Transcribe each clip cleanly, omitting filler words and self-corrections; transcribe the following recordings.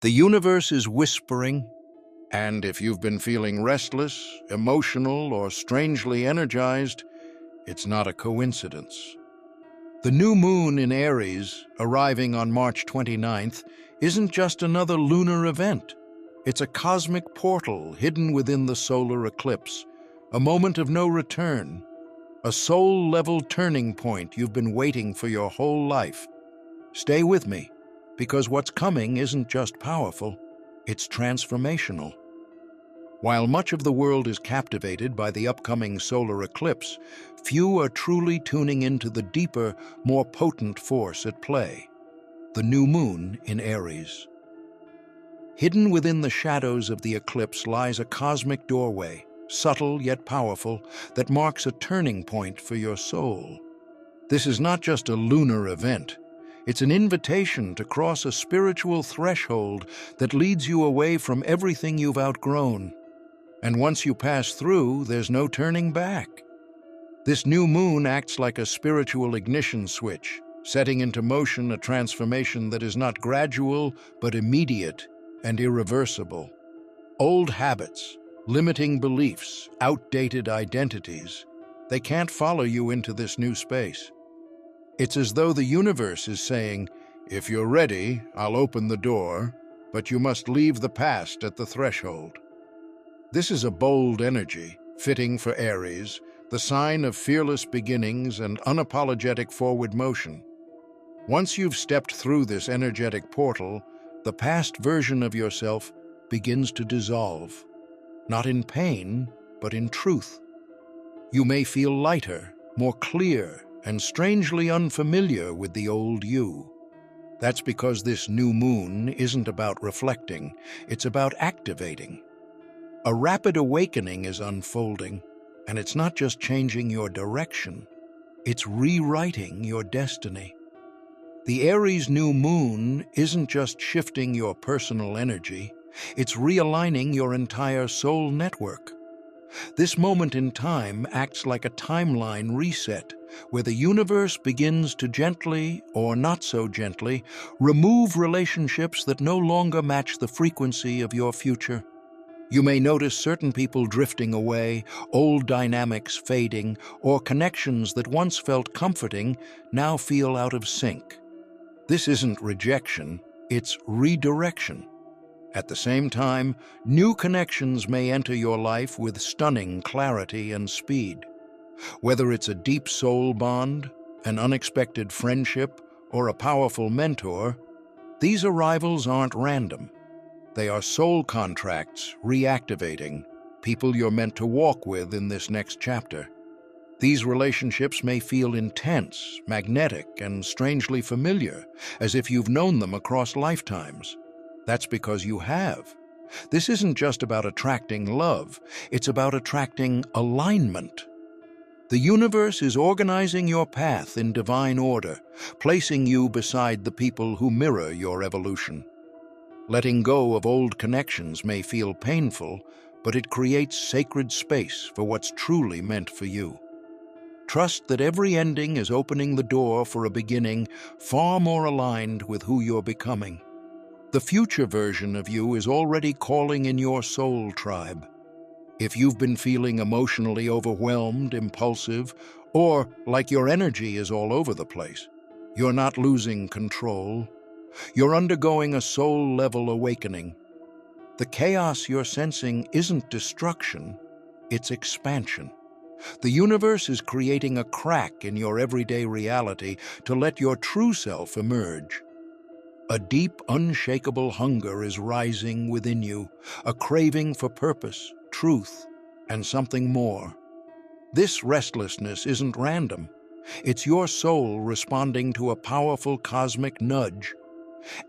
The universe is whispering, and if you've been feeling restless, emotional, or strangely energized, it's not a coincidence. The new moon in Aries, arriving on March 29th, isn't just another lunar event. It's a cosmic portal hidden within the solar eclipse, a moment of no return, a soul-level turning point you've been waiting for your whole life. Stay with me, because what's coming isn't just powerful, it's transformational. While much of the world is captivated by the upcoming solar eclipse, few are truly tuning into the deeper, more potent force at play, the new moon in Aries. Hidden within the shadows of the eclipse lies a cosmic doorway, subtle yet powerful, that marks a turning point for your soul. This is not just a lunar event. It's an invitation to cross a spiritual threshold that leads you away from everything you've outgrown. And once you pass through, there's no turning back. This new moon acts like a spiritual ignition switch, setting into motion a transformation that is not gradual, but immediate and irreversible. Old habits, limiting beliefs, outdated identities, they can't follow you into this new space. It's as though the universe is saying, if you're ready, I'll open the door, but you must leave the past at the threshold. This is a bold energy, fitting for Aries, the sign of fearless beginnings and unapologetic forward motion. Once you've stepped through this energetic portal, the past version of yourself begins to dissolve, not in pain, but in truth. You may feel lighter, more clear, and strangely unfamiliar with the old you. That's because this new moon isn't about reflecting, it's about activating. A rapid awakening is unfolding, and it's not just changing your direction, it's rewriting your destiny. The Aries new moon isn't just shifting your personal energy, it's realigning your entire soul network. This moment in time acts like a timeline reset, where the universe begins to gently, or not so gently, remove relationships that no longer match the frequency of your future. You may notice certain people drifting away, old dynamics fading, or connections that once felt comforting now feel out of sync. This isn't rejection, it's redirection. At the same time, new connections may enter your life with stunning clarity and speed. Whether it's a deep soul bond, an unexpected friendship, or a powerful mentor, these arrivals aren't random. They are soul contracts reactivating, people you're meant to walk with in this next chapter. These relationships may feel intense, magnetic, and strangely familiar, as if you've known them across lifetimes. That's because you have. This isn't just about attracting love, it's about attracting alignment. The universe is organizing your path in divine order, placing you beside the people who mirror your evolution. Letting go of old connections may feel painful, but it creates sacred space for what's truly meant for you. Trust that every ending is opening the door for a beginning far more aligned with who you're becoming. The future version of you is already calling in your soul tribe. If you've been feeling emotionally overwhelmed, impulsive, or like your energy is all over the place, you're not losing control. You're undergoing a soul-level awakening. The chaos you're sensing isn't destruction, it's expansion. The universe is creating a crack in your everyday reality to let your true self emerge. A deep, unshakable hunger is rising within you, a craving for purpose, truth, and something more. This restlessness isn't random. It's your soul responding to a powerful cosmic nudge.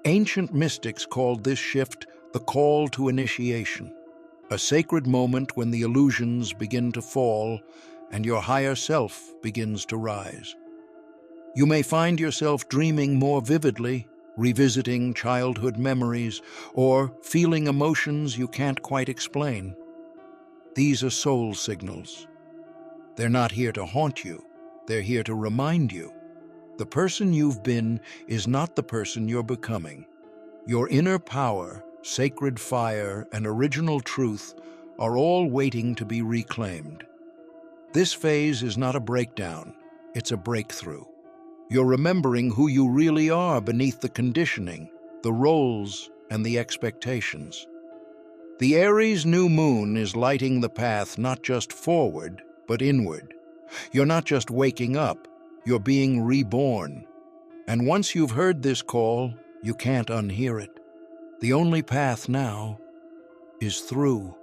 Ancient mystics called this shift the call to initiation, a sacred moment when the illusions begin to fall and your higher self begins to rise. You may find yourself dreaming more vividly, revisiting childhood memories, or feeling emotions you can't quite explain. These are soul signals. They're not here to haunt you, they're here to remind you. The person you've been is not the person you're becoming. Your inner power, sacred fire, and original truth are all waiting to be reclaimed. This phase is not a breakdown, it's a breakthrough. You're remembering who you really are beneath the conditioning, the roles, and the expectations. The Aries New Moon is lighting the path not just forward, but inward. You're not just waking up, you're being reborn. And once you've heard this call, you can't unhear it. The only path now is through.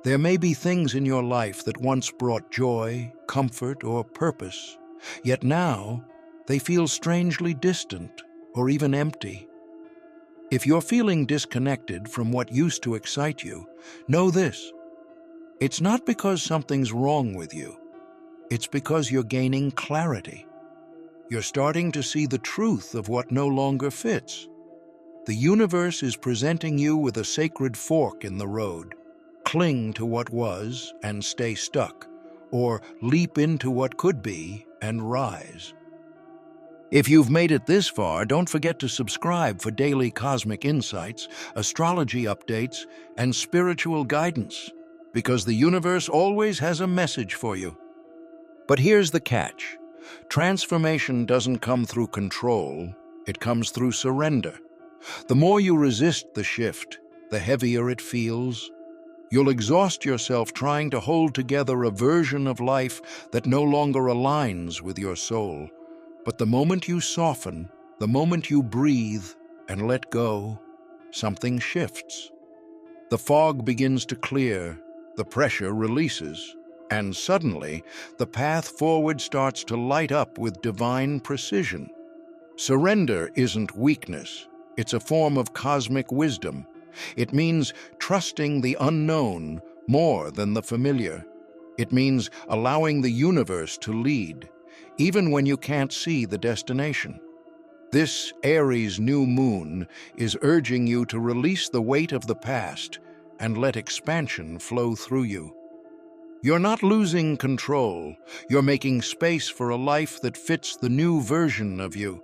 There may be things in your life that once brought joy, comfort, or purpose, yet now they feel strangely distant or even empty. If you're feeling disconnected from what used to excite you, know this: it's not because something's wrong with you. It's because you're gaining clarity. You're starting to see the truth of what no longer fits. The universe is presenting you with a sacred fork in the road. Cling to what was and stay stuck, or leap into what could be and rise. If you've made it this far, don't forget to subscribe for daily cosmic insights, astrology updates, and spiritual guidance, because the universe always has a message for you. But here's the catch. Transformation doesn't come through control, it comes through surrender. The more you resist the shift, the heavier it feels. You'll exhaust yourself trying to hold together a version of life that no longer aligns with your soul. But the moment you soften, the moment you breathe and let go, something shifts. The fog begins to clear, the pressure releases, and suddenly the path forward starts to light up with divine precision. Surrender isn't weakness, it's a form of cosmic wisdom. It means trusting the unknown more than the familiar. It means allowing the universe to lead, even when you can't see the destination. This Aries New Moon is urging you to release the weight of the past and let expansion flow through you. You're not losing control, you're making space for a life that fits the new version of you.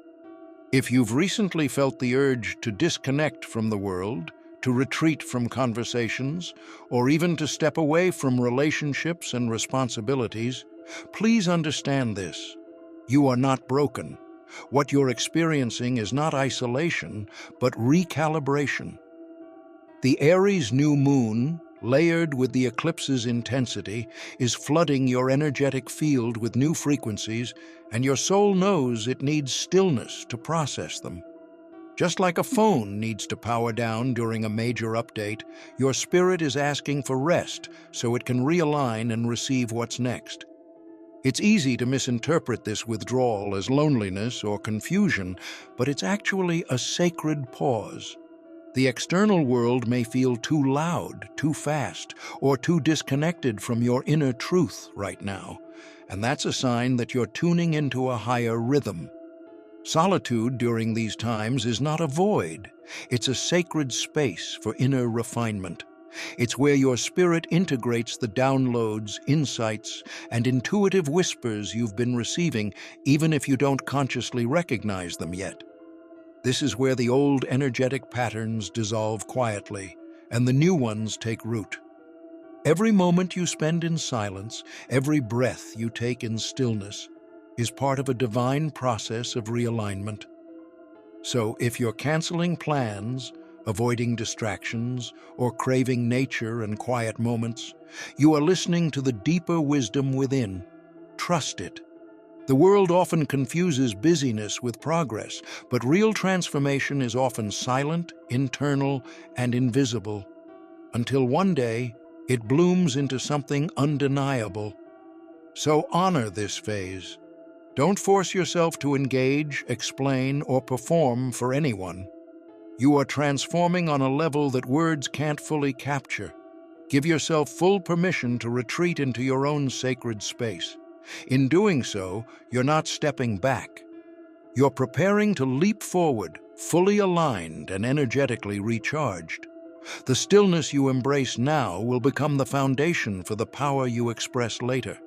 If you've recently felt the urge to disconnect from the world, to retreat from conversations, or even to step away from relationships and responsibilities, please understand this. You are not broken. What you're experiencing is not isolation, but recalibration. The Aries New Moon, layered with the eclipse's intensity, is flooding your energetic field with new frequencies, and your soul knows it needs stillness to process them. Just like a phone needs to power down during a major update, your spirit is asking for rest so it can realign and receive what's next. It's easy to misinterpret this withdrawal as loneliness or confusion, but it's actually a sacred pause. The external world may feel too loud, too fast, or too disconnected from your inner truth right now, and that's a sign that you're tuning into a higher rhythm. Solitude during these times is not a void. It's a sacred space for inner refinement. It's where your spirit integrates the downloads, insights, and intuitive whispers you've been receiving, even if you don't consciously recognize them yet. This is where the old energetic patterns dissolve quietly, and the new ones take root. Every moment you spend in silence, every breath you take in stillness, is part of a divine process of realignment. So if you're canceling plans, avoiding distractions, or craving nature and quiet moments, you are listening to the deeper wisdom within. Trust it. The world often confuses busyness with progress, but real transformation is often silent, internal, and invisible, until one day it blooms into something undeniable. So honor this phase. Don't force yourself to engage, explain, or perform for anyone. You are transforming on a level that words can't fully capture. Give yourself full permission to retreat into your own sacred space. In doing so, you're not stepping back. You're preparing to leap forward, fully aligned and energetically recharged. The stillness you embrace now will become the foundation for the power you express later.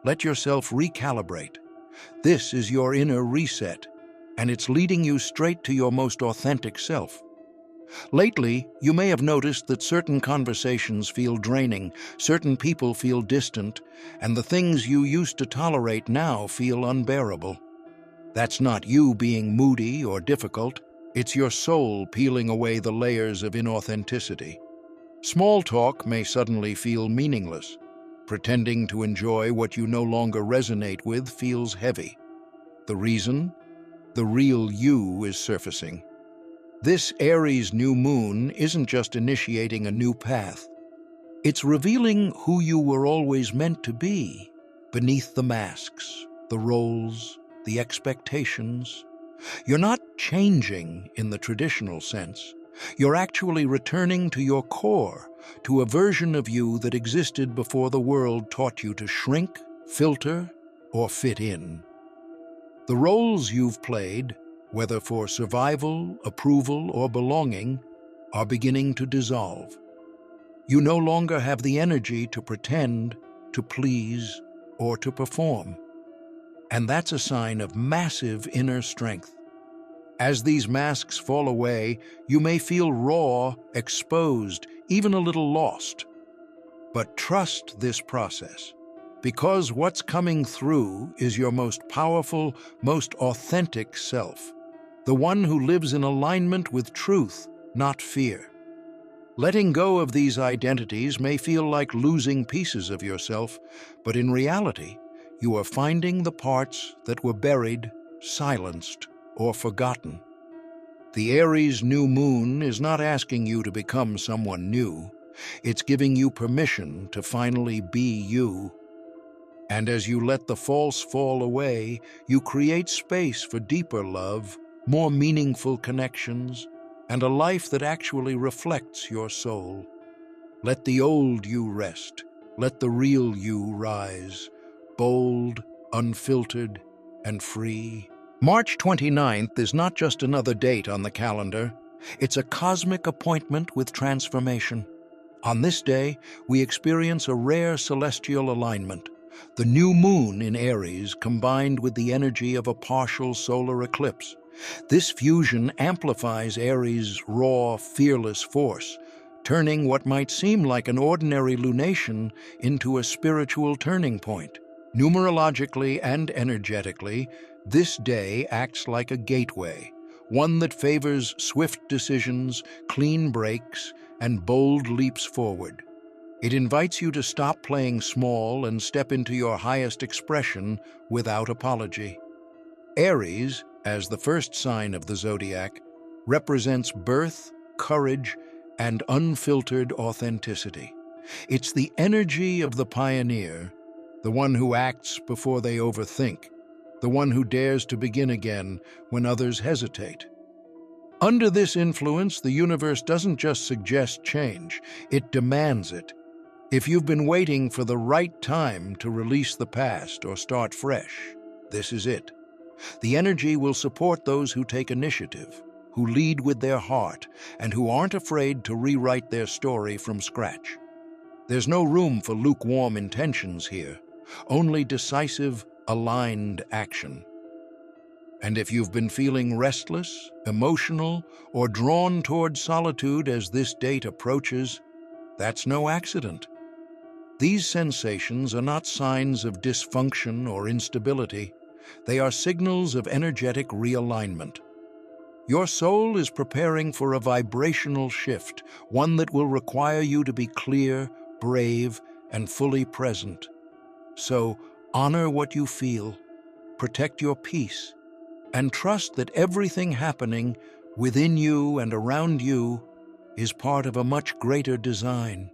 Let yourself recalibrate. This is your inner reset, and it's leading you straight to your most authentic self. Lately, you may have noticed that certain conversations feel draining, certain people feel distant, and the things you used to tolerate now feel unbearable. That's not you being moody or difficult, it's your soul peeling away the layers of inauthenticity. Small talk may suddenly feel meaningless. Pretending to enjoy what you no longer resonate with feels heavy. The reason? The real you is surfacing. This Aries new moon isn't just initiating a new path. It's revealing who you were always meant to be, beneath the masks, the roles, the expectations. You're not changing in the traditional sense. You're actually returning to your core, to a version of you that existed before the world taught you to shrink, filter, or fit in. The roles you've played, whether for survival, approval, or belonging, are beginning to dissolve. You no longer have the energy to pretend, to please, or to perform. And that's a sign of massive inner strength. As these masks fall away, you may feel raw, exposed, even a little lost. But trust this process, because what's coming through is your most powerful, most authentic self, the one who lives in alignment with truth, not fear. Letting go of these identities may feel like losing pieces of yourself, but in reality, you are finding the parts that were buried, silenced, or forgotten. The Aries new moon is not asking you to become someone new. It's giving you permission to finally be you. And as you let the false fall away, you create space for deeper love, more meaningful connections, and a life that actually reflects your soul. Let the old you rest. Let the real you rise, bold, unfiltered, and free. March 29th is not just another date on the calendar. It's a cosmic appointment with transformation. On this day, we experience a rare celestial alignment. The new moon in Aries combined with the energy of a partial solar eclipse. This fusion amplifies Aries' raw, fearless force, turning what might seem like an ordinary lunation into a spiritual turning point. Numerologically and energetically, this day acts like a gateway, one that favors swift decisions, clean breaks, and bold leaps forward. It invites you to stop playing small and step into your highest expression without apology. Aries, as the first sign of the zodiac, represents birth, courage, and unfiltered authenticity. It's the energy of the pioneer, the one who acts before they overthink, the one who dares to begin again when others hesitate. Under this influence, the universe doesn't just suggest change, it demands it. If you've been waiting for the right time to release the past or start fresh, this is it. The energy will support those who take initiative, who lead with their heart, and who aren't afraid to rewrite their story from scratch. There's no room for lukewarm intentions here, only decisive, aligned action. And if you've been feeling restless, emotional, or drawn toward solitude as this date approaches, that's no accident. These sensations are not signs of dysfunction or instability. They are signals of energetic realignment. Your soul is preparing for a vibrational shift, one that will require you to be clear, brave, and fully present. So, honor what you feel, protect your peace, and trust that everything happening within you and around you is part of a much greater design.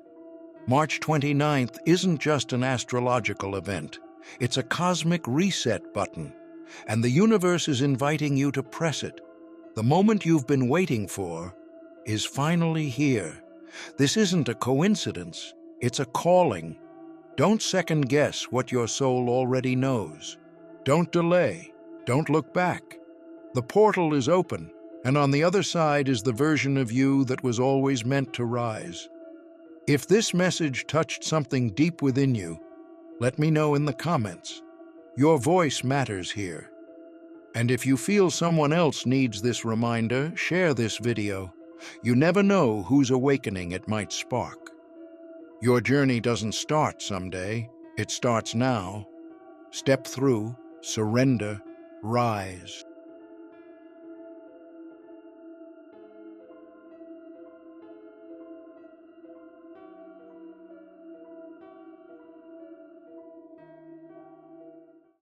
March 29th isn't just an astrological event. It's a cosmic reset button, and the universe is inviting you to press it. The moment you've been waiting for is finally here. This isn't a coincidence, it's a calling. Don't second-guess what your soul already knows. Don't delay, don't look back. The portal is open, and on the other side is the version of you that was always meant to rise. If this message touched something deep within you, let me know in the comments. Your voice matters here. And if you feel someone else needs this reminder, share this video. You never know whose awakening it might spark. Your journey doesn't start someday, it starts now. Step through, surrender, rise.